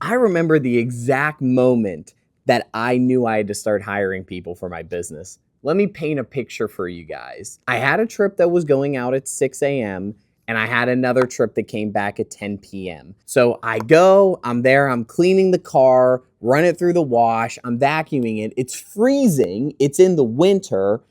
I remember the exact moment that I knew I had to start hiring people for my business. Let me paint a picture for you guys. I had a trip that was going out at 6 a.m. and I had another trip that came back at 10 p.m. So I go, I'm there, I'm cleaning the car, run it through the wash, I'm vacuuming it. It's freezing, it's in the winter.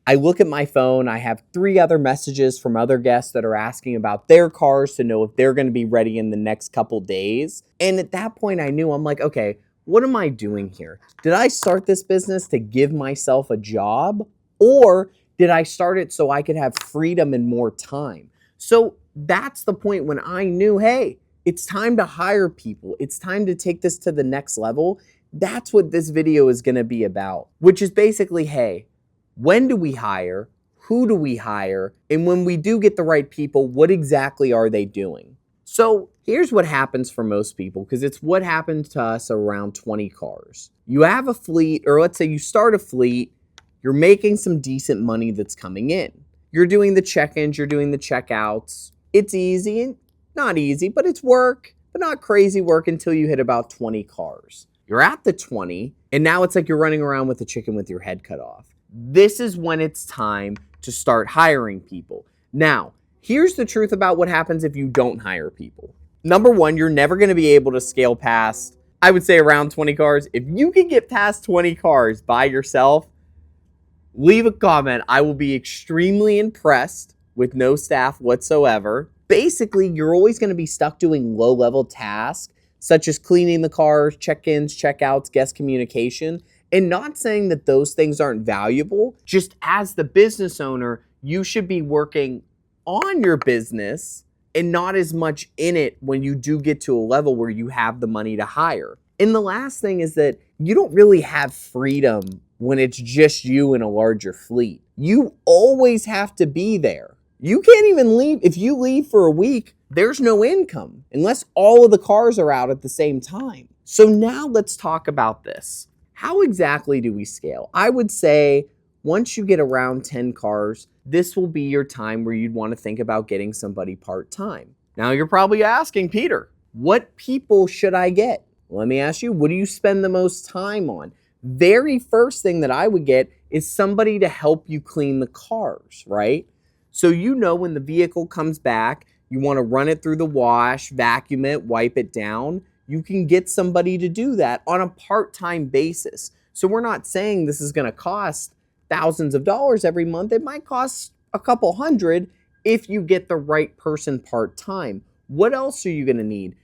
I look at my phone, I have 3 other messages from other guests that are asking about their cars to know if they're gonna be ready in the next couple days. And at that point I knew, I'm like, okay, what am I doing here? Did I start this business to give myself a job? Or did I start it so I could have freedom and more time? So that's the point when I knew, hey, it's time to hire people. It's time to take this to the next level. That's what this video is gonna be about, which is basically, hey, when do we hire? Who do we hire? And when we do get the right people, what exactly are they doing? So here's what happens for most people, because it's what happened to us around 20 cars. You have a fleet, or let's say you start a fleet, you're making some decent money that's coming in. You're doing the check-ins, you're doing the checkouts. It's easy, not easy, but it's work, but not crazy work until you hit about 20 cars. You're at the 20, and now it's like you're running around with a chicken with your head cut off. This is when it's time to start hiring people. Now, here's the truth about what happens if you don't hire people. Number one, you're never going to be able to scale past, I would say, around 20 cars. If you can get past 20 cars by yourself, leave a comment. I will be extremely impressed with no staff whatsoever. Basically, you're always going to be stuck doing low-level tasks, such as cleaning the cars, check-ins, checkouts, guest communication. And not saying that those things aren't valuable, just as the business owner, you should be working on your business and not as much in it when you do get to a level where you have the money to hire. And the last thing is that you don't really have freedom when it's just you in a larger fleet. You always have to be there. You can't even leave. If you leave for a week, there's no income unless all of the cars are out at the same time. So now let's talk about this. How exactly do we scale? I would say once you get around 10 cars, this will be your time where you'd want to think about getting somebody part-time. Now you're probably asking, Peter, what people should I get? Let me ask you, what do you spend the most time on? Very first thing that I would get is somebody to help you clean the cars, right? So you know when the vehicle comes back, you want to run it through the wash, vacuum it, wipe it down. You can get somebody to do that on a part-time basis. So we're not saying this is going to cost thousands of dollars every month. It might cost a couple hundred if you get the right person part-time. What else are you going to need?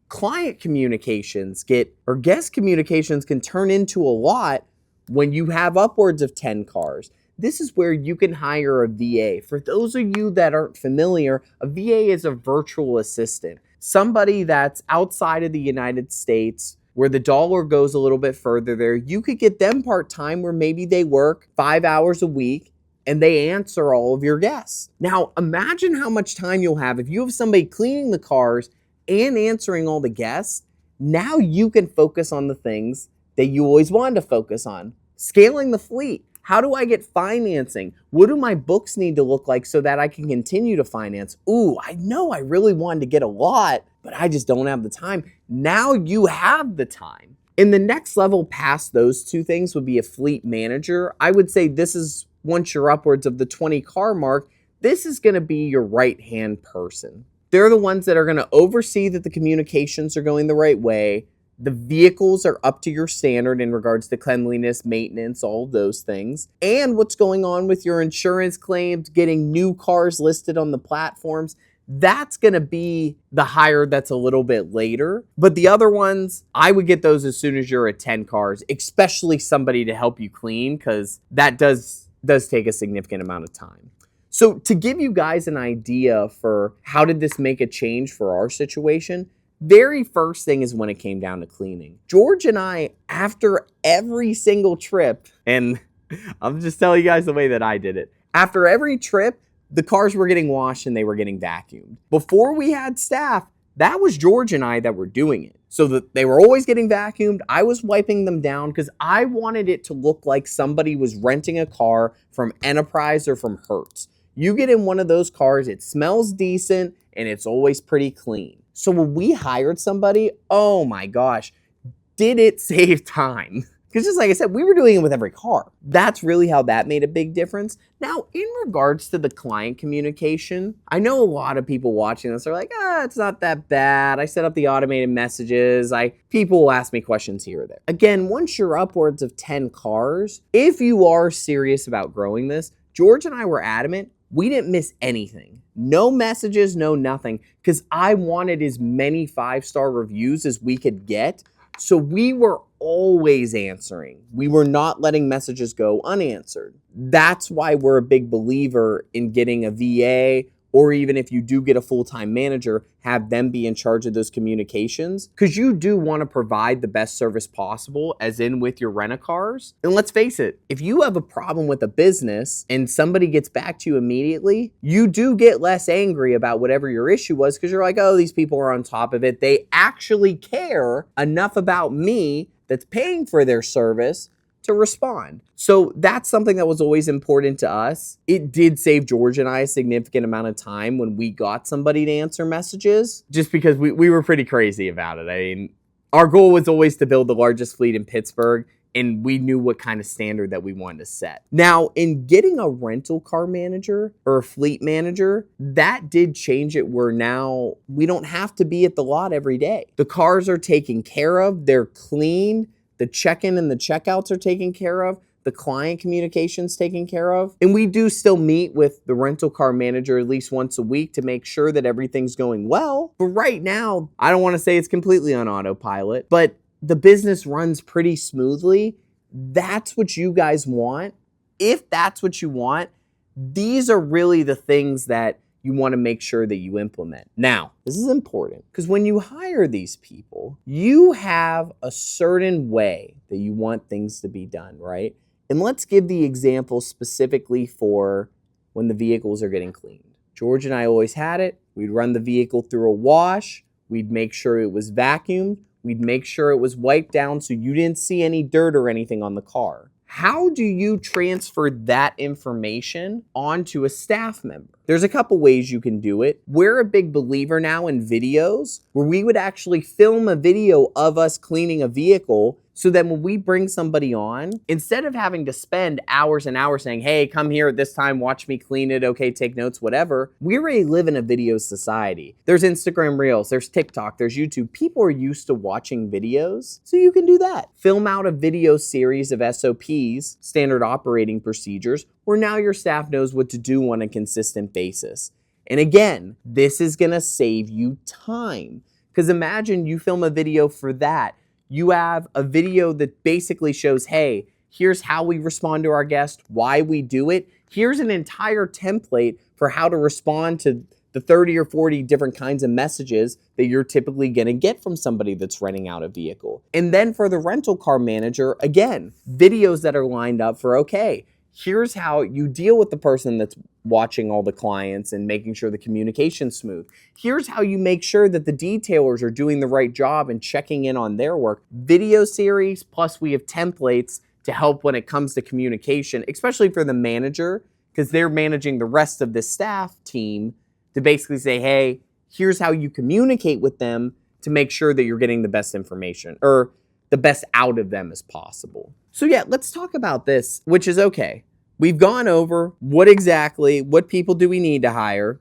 Client communications guest communications can turn into a lot when you have upwards of 10 cars. This is where you can hire a VA. For those of you that aren't familiar, a VA is a virtual assistant. Somebody that's outside of the United States where the dollar goes a little bit further there. You could get them part-time where maybe they work 5 hours a week and they answer all of your guests. Now, imagine how much time you'll have if you have somebody cleaning the cars and answering all the guests. Now you can focus on the things that you always wanted to focus on. Scaling the fleet. How do I get financing? What do my books need to look like so that I can continue to finance? Ooh, I know I really wanted to get a lot, but I just don't have the time. Now you have the time. And the next level past those two things would be a fleet manager. I would say this is, once you're upwards of the 20 car mark, this is gonna be your right-hand person. They're the ones that are gonna oversee that the communications are going the right way, the vehicles are up to your standard in regards to cleanliness, maintenance, all of those things, and what's going on with your insurance claims, getting new cars listed on the platforms. That's going to be the hire that's a little bit later. But the other ones, I would get those as soon as you're at 10 cars, especially somebody to help you clean, because that does take a significant amount of time. So to give you guys an idea for how did this make a change for our situation, very first thing is when it came down to cleaning. George and I, after every single trip, and I'll just tell you guys the way that I did it. After every trip, the cars were getting washed and they were getting vacuumed. Before we had staff, that was George and I that were doing it. So that they were always getting vacuumed. I was wiping them down because I wanted it to look like somebody was renting a car from Enterprise or from Hertz. You get in one of those cars, it smells decent and it's always pretty clean. So when we hired somebody, oh my gosh, did it save time? Because just like I said, we were doing it with every car. That's really how that made a big difference. Now, in regards to the client communication, I know a lot of people watching this are like, it's not that bad. I set up the automated messages. People will ask me questions here or there. Again, once you're upwards of 10 cars, if you are serious about growing this, George and I were adamant, we didn't miss anything. No messages, no nothing, because I wanted as many 5-star reviews as we could get. So we were always answering. We were not letting messages go unanswered. That's why we're a big believer in getting a VA, or even if you do get a full-time manager, have them be in charge of those communications, because you do want to provide the best service possible, as in with your rent-a-cars. And let's face it, if you have a problem with a business and somebody gets back to you immediately, you do get less angry about whatever your issue was, because you're like, oh, these people are on top of it. They actually care enough about me that's paying for their service to respond. So that's something that was always important to us. It did save George and I a significant amount of time when we got somebody to answer messages, just because we were pretty crazy about it. I mean, our goal was always to build the largest fleet in Pittsburgh, and we knew what kind of standard that we wanted to set. Now, in getting a rental car manager or a fleet manager, that did change it where now we don't have to be at the lot every day. The cars are taken care of, they're clean, the check-in and the checkouts are taken care of, the client communication's taken care of. And we do still meet with the rental car manager at least once a week to make sure that everything's going well. But right now, I don't want to say it's completely on autopilot, but the business runs pretty smoothly. That's what you guys want. If that's what you want, these are really the things that you want to make sure that you implement. Now, this is important because when you hire these people, you have a certain way that you want things to be done, right? And let's give the example specifically for when the vehicles are getting cleaned. George and I always had it. We'd run the vehicle through a wash. We'd make sure it was vacuumed. We'd make sure it was wiped down so you didn't see any dirt or anything on the car. How do you transfer that information onto a staff member? There's a couple ways you can do it. We're a big believer now in videos where we would actually film a video of us cleaning a vehicle so that when we bring somebody on, instead of having to spend hours and hours saying, hey, come here at this time, watch me clean it, okay, take notes, whatever, we already live in a video society. There's Instagram Reels, there's TikTok, there's YouTube. People are used to watching videos, so you can do that. Film out a video series of SOPs, standard operating procedures, where now your staff knows what to do on a consistent basis. And again, this is gonna save you time. Because imagine you film a video for that. You have a video that basically shows, hey, here's how we respond to our guest, why we do it. Here's an entire template for how to respond to the 30 or 40 different kinds of messages that you're typically gonna get from somebody that's renting out a vehicle. And then for the rental car manager, again, videos that are lined up for, okay, here's how you deal with the person that's watching all the clients and making sure the communication's smooth. Here's how you make sure that the detailers are doing the right job and checking in on their work. Video series, plus we have templates to help when it comes to communication, especially for the manager, because they're managing the rest of the staff team to basically say, hey, here's how you communicate with them to make sure that you're getting the best information or the best out of them as possible. So yeah, let's talk about this, which is okay. We've gone over what people do we need to hire?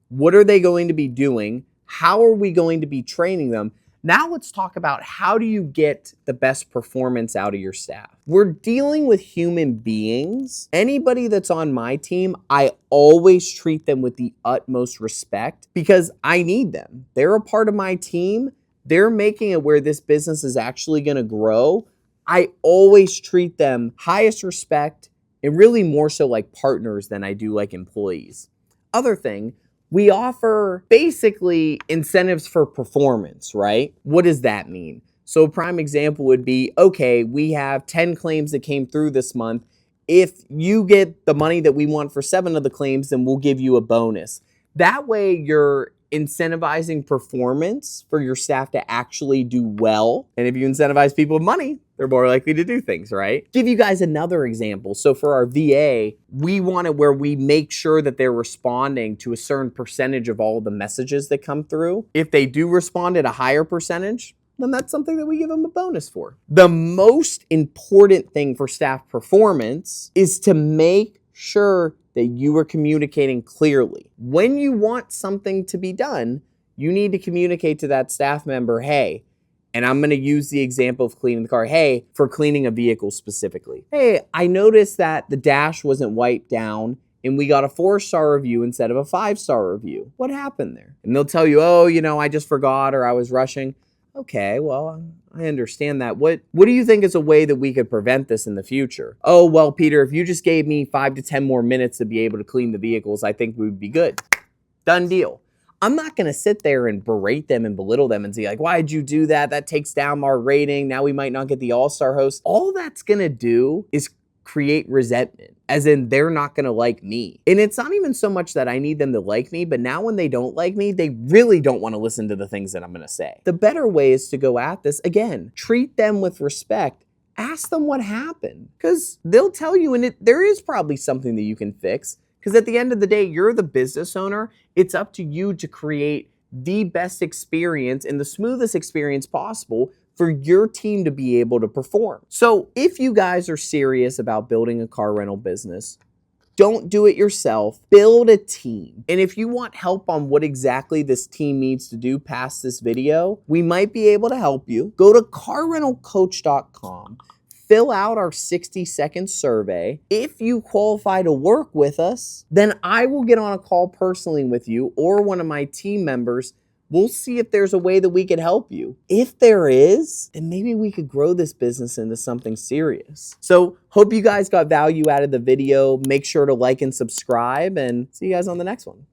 What are they going to be doing? How are we going to be training them? Now let's talk about how do you get the best performance out of your staff? We're dealing with human beings. Anybody that's on my team, I always treat them with the utmost respect because I need them. They're a part of my team. They're making it where this business is actually going to grow. I always treat them highest respect and really more so like partners than I do like employees. Other thing, we offer basically incentives for performance, right? What does that mean? So a prime example would be, okay, we have 10 claims that came through this month. If you get the money that we want for 7 of the claims, then we'll give you a bonus. That way you're incentivizing performance for your staff to actually do well. And if you incentivize people with money, they're more likely to do things, right? Give you guys another example. So for our VA, we want it where we make sure that they're responding to a certain percentage of all the messages that come through. If they do respond at a higher percentage, then that's something that we give them a bonus for. The most important thing for staff performance is to make sure that you are communicating clearly. When you want something to be done, you need to communicate to that staff member, hey, and I'm gonna use the example of cleaning the car. Hey, for cleaning a vehicle specifically. Hey, I noticed that the dash wasn't wiped down and we got a 4-star review instead of a 5-star review. What happened there? And they'll tell you, oh, I just forgot or I was rushing. Okay, well, I understand that. What do you think is a way that we could prevent this in the future? Oh, well, Peter, if you just gave me 5 to 10 more minutes to be able to clean the vehicles, I think we would be good. Done deal. I'm not going to sit there and berate them and belittle them and say, like, why'd you do that? That takes down our rating. Now we might not get the all-star host. All that's going to do is create resentment, as in they're not going to like me. And it's not even so much that I need them to like me, but now when they don't like me, they really don't want to listen to the things that I'm going to say. The better way is to go at this, again, treat them with respect. Ask them what happened, because they'll tell you, and there is probably something that you can fix, because at the end of the day, you're the business owner. It's up to you to create the best experience and the smoothest experience possible for your team to be able to perform. So if you guys are serious about building a car rental business, don't do it yourself, build a team. And if you want help on what exactly this team needs to do past this video, we might be able to help you. Go to carrentalcoach.com, fill out our 60-second survey. If you qualify to work with us, then I will get on a call personally with you or one of my team members. We'll see if there's a way that we could help you. If there is, then maybe we could grow this business into something serious. So hope you guys got value out of the video. Make sure to like and subscribe, and see you guys on the next one.